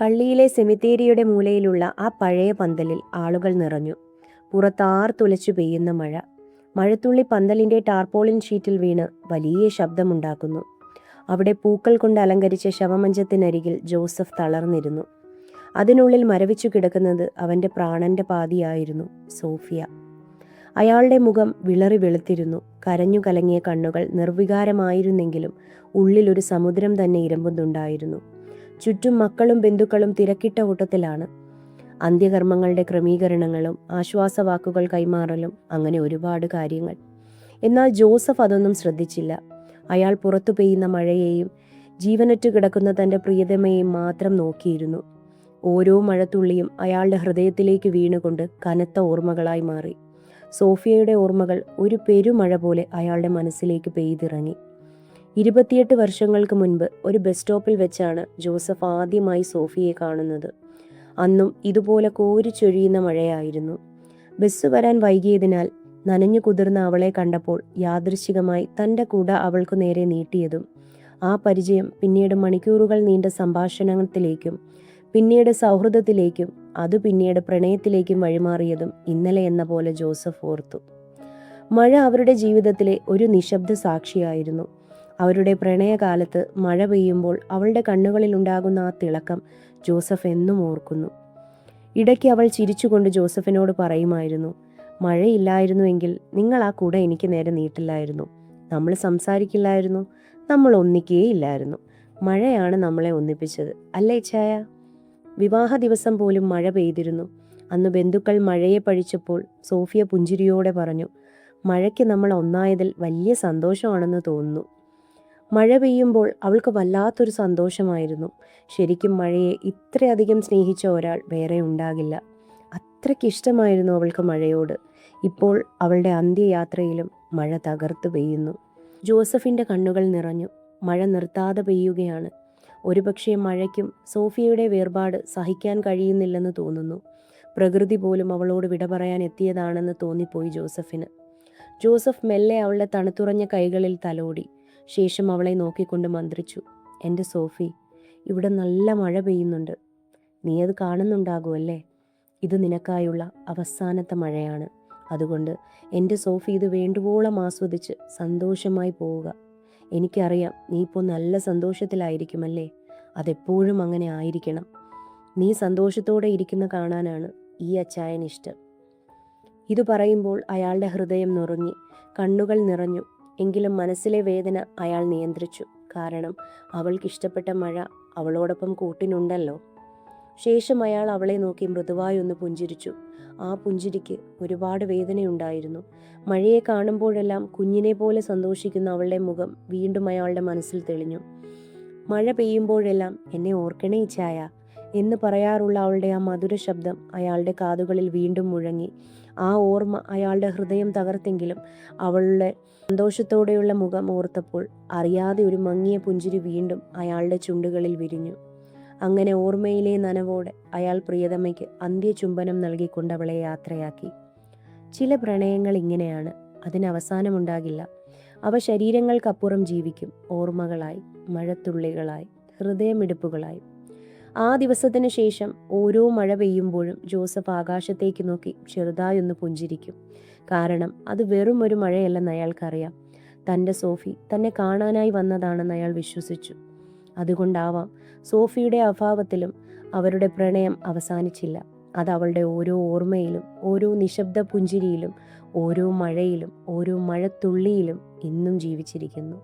പള്ളിയിലെ സെമിത്തേരിയുടെ മൂലയിലുള്ള ആ പഴയ പന്തലിൽ ആളുകൾ നിറഞ്ഞു. പുറത്താർത്തുലച്ചു പെയ്യുന്ന മഴ. മഴത്തുള്ളി പന്തലിൻ്റെ ടാർപോളിൻ ഷീറ്റിൽ വീണ് വലിയ ശബ്ദമുണ്ടാക്കുന്നു. അവിടെ പൂക്കൾ കൊണ്ട് അലങ്കരിച്ച ശവമഞ്ചത്തിനരികിൽ ജോസഫ് തളർന്നിരുന്നു. അതിനുള്ളിൽ മരവിച്ചു കിടക്കുന്നത് അവൻ്റെ പ്രാണന്റെ പാതിയായിരുന്നു, സോഫിയ. അയാളുടെ മുഖം വിളറി വെളുത്തിരുന്നു. കരഞ്ഞു കലങ്ങിയ കണ്ണുകൾ നിർവികാരമായിരുന്നെങ്കിലും ഉള്ളിലൊരു സമുദ്രം തന്നെ ഇരമ്പുന്നുണ്ടായിരുന്നു. ചുറ്റും മക്കളും ബന്ധുക്കളും തിരക്കിട്ട ഓട്ടത്തിലാണ്. അന്ത്യകർമ്മങ്ങളുടെ ക്രമീകരണങ്ങളും ആശ്വാസവാക്കുകൾ കൈമാറലും, അങ്ങനെ ഒരുപാട് കാര്യങ്ങൾ. എന്നാൽ ജോസഫ് അതൊന്നും ശ്രദ്ധിച്ചില്ല. അയാൾ പുറത്തു പെയ്യുന്ന മഴയെയും ജീവനറ്റു കിടക്കുന്ന തൻ്റെ പ്രിയതമയെയും മാത്രം നോക്കിയിരുന്നു. ഓരോ മഴത്തുള്ളിയും അയാളുടെ ഹൃദയത്തിലേക്ക് വീണുകൊണ്ട് കനത്ത ഓർമ്മകളായി മാറി. സോഫിയയുടെ ഓർമ്മകൾ ഒരു പെരുമഴ പോലെ അയാളുടെ മനസ്സിലേക്ക് പെയ്തിറങ്ങി. 28 വർഷങ്ങൾക്ക് മുൻപ് ഒരു ബസ് സ്റ്റോപ്പിൽ വെച്ചാണ് ജോസഫ് ആദ്യമായി സോഫിയയെ കാണുന്നത്. അന്നും ഇതുപോലെ കോരിച്ചൊഴിയുന്ന മഴയായിരുന്നു. ബസ് വരാൻ വൈകിയതിനാൽ നനഞ്ഞു കുതിർന്ന അവളെ കണ്ടപ്പോൾ യാദൃശ്ചികമായി തൻ്റെ കുട അവൾക്കു നേരെ നീട്ടിയതും ആ പരിചയം പിന്നീട് മണിക്കൂറുകൾ നീണ്ട സംഭാഷണത്തിലേക്കും പിന്നീട് സൗഹൃദത്തിലേക്കും അത് പിന്നീട് പ്രണയത്തിലേക്കും വഴിമാറിയതും ഇന്നലെ എന്ന പോലെ ജോസഫ് ഓർത്തു. മഴ അവരുടെ ജീവിതത്തിലെ ഒരു നിശബ്ദ സാക്ഷിയായിരുന്നു. അവരുടെ പ്രണയകാലത്ത് മഴ പെയ്യുമ്പോൾ അവളുടെ കണ്ണുകളിൽ ഉണ്ടാകുന്ന ആ തിളക്കം ജോസഫ് എന്നും ഓർക്കുന്നു. ഇടയ്ക്ക് അവൾ ചിരിച്ചുകൊണ്ട് ജോസഫിനോട് പറയുമായിരുന്നു, മഴയില്ലായിരുന്നുവെങ്കിൽ നിങ്ങൾ ആ കുട എനിക്ക് നേരെ നീട്ടില്ലായിരുന്നു, നമ്മൾ സംസാരിക്കില്ലായിരുന്നു, നമ്മൾ ഒന്നിക്കുകയില്ലായിരുന്നു. മഴയാണ് നമ്മളെ ഒന്നിപ്പിച്ചത്, അല്ലേ ചായ? വിവാഹ ദിവസം പോലും മഴ പെയ്തിരുന്നു. അന്ന് ബന്ധുക്കൾ മഴയെ പഴിച്ചപ്പോൾ സോഫിയ പുഞ്ചിരിയോടെ പറഞ്ഞു, മഴയ്ക്ക് നമ്മൾ ഒന്നായതിൽ വലിയ സന്തോഷമാണെന്ന് തോന്നുന്നു. മഴ പെയ്യുമ്പോൾ അവൾക്ക് വല്ലാത്തൊരു സന്തോഷമായിരുന്നു. ശരിക്കും മഴയെ ഇത്രയധികം സ്നേഹിച്ച ഒരാൾ വേറെ ഉണ്ടാകില്ല. അത്രയ്ക്കിഷ്ടമായിരുന്നു അവൾക്ക് മഴയോട്. ഇപ്പോൾ അവളുടെ അന്ത്യയാത്രയിലും മഴ തകർത്തു പെയ്യുന്നു. ജോസഫിൻ്റെ കണ്ണുകൾ നിറഞ്ഞു. മഴ നിർത്താതെ പെയ്യുകയാണ്. ഒരുപക്ഷെ മഴയ്ക്കും സോഫിയയുടെ വേർപാട് സഹിക്കാൻ കഴിയുന്നില്ലെന്ന് തോന്നുന്നു. പ്രകൃതി പോലും അവളോട് വിട പറയാൻ എത്തിയതാണെന്ന് തോന്നിപ്പോയി ജോസഫിന്. ജോസഫ് മെല്ലെ അവളുടെ തണുത്തുറഞ്ഞ കൈകളിൽ തലോടി. ശേഷം അവളെ നോക്കിക്കൊണ്ട് മന്ത്രിച്ചു, എൻ്റെ സോഫി, ഇവിടെ നല്ല മഴ പെയ്യുന്നുണ്ട്. നീ അത് കാണുന്നുണ്ടാകുമല്ലേ? ഇത് നിനക്കായുള്ള അവസാനത്തെ മഴയാണ്. അതുകൊണ്ട് എൻ്റെ സോഫി ഇത് വേണ്ടുവോളം ആസ്വദിച്ച് സന്തോഷമായി പോവുക. എനിക്കറിയാം നീ ഇപ്പോൾ നല്ല സന്തോഷത്തിലായിരിക്കുമല്ലേ? അതെപ്പോഴും അങ്ങനെ ആയിരിക്കണം. നീ സന്തോഷത്തോടെ ഇരിക്കുന്ന കാണാനാണ് ഈ അച്ചായന് ഇഷ്ടം. ഇത് പറയുമ്പോൾ അയാളുടെ ഹൃദയം നുറുങ്ങി, കണ്ണുകൾ നിറഞ്ഞു. എങ്കിലും മനസ്സിലെ വേദന അയാൾ നിയന്ത്രിച്ചു. കാരണം അവൾക്കിഷ്ടപ്പെട്ട മഴ അവളോടൊപ്പം കൂട്ടിനുണ്ടല്ലോ. ശേഷം അയാൾ അവളെ നോക്കി മൃദുവായി ഒന്ന് പുഞ്ചിരിച്ചു. ആ പുഞ്ചിരിക്ക് ഒരുപാട് വേദനയുണ്ടായിരുന്നു. മഴയെ കാണുമ്പോഴെല്ലാം കുഞ്ഞിനെ പോലെ സന്തോഷിക്കുന്ന അവളുടെ മുഖം വീണ്ടും അയാളുടെ മനസ്സിൽ തെളിഞ്ഞു. മഴ പെയ്യുമ്പോഴെല്ലാം എന്നെ ഓർക്കണേ ചായ എന്ന് പറയാറുള്ള അവളുടെ ആ മധുര ശബ്ദം അയാളുടെ കാതുകളിൽ വീണ്ടും മുഴങ്ങി. ആ ഓർമ്മ അയാളുടെ ഹൃദയം തകർത്തെങ്കിലും അവളുടെ സന്തോഷത്തോടെയുള്ള മുഖം ഓർത്തപ്പോൾ അറിയാതെ ഒരു മങ്ങിയ പുഞ്ചിരി വീണ്ടും അയാളുടെ ചുണ്ടുകളിൽ വിരിഞ്ഞു. അങ്ങനെ ഓർമ്മയിലെ നനവോടെ അയാൾ പ്രിയതമയ്ക്ക് അന്ത്യചുംബനം നൽകിക്കൊണ്ട് അവളെ യാത്രയാക്കി. ചില പ്രണയങ്ങൾ ഇങ്ങനെയാണ്, അതിന് അവസാനമുണ്ടാകില്ല. അവ ശരീരങ്ങൾക്കപ്പുറം ജീവിക്കും, ഓർമ്മകളായി, മഴത്തുള്ളികളായി, ഹൃദയമിടിപ്പുകളായി. ആ ദിവസത്തിന് ശേഷം ഓരോ മഴ പെയ്യുമ്പോഴും ജോസഫ് ആകാശത്തേക്ക് നോക്കി ചെറുതായൊന്ന് പുഞ്ചിരിക്കും. കാരണം അത് വെറും ഒരു മഴയല്ലെന്ന് അയാൾക്കറിയാം. തൻ്റെ സോഫി തന്നെ കാണാനായി വന്നതാണെന്ന് അയാൾ വിശ്വസിച്ചു. അതുകൊണ്ടാവാം സോഫിയുടെ അഭാവത്തിലും അവരുടെ പ്രണയം അവസാനിച്ചില്ല. അത് അവളുടെ ഓരോ ഓർമ്മയിലും, ഓരോ നിശബ്ദ പുഞ്ചിരിയിലും, ഓരോ മഴയിലും, ഓരോ മഴത്തുള്ളിയിലും ഇന്നും ജീവിച്ചിരിക്കുന്നു.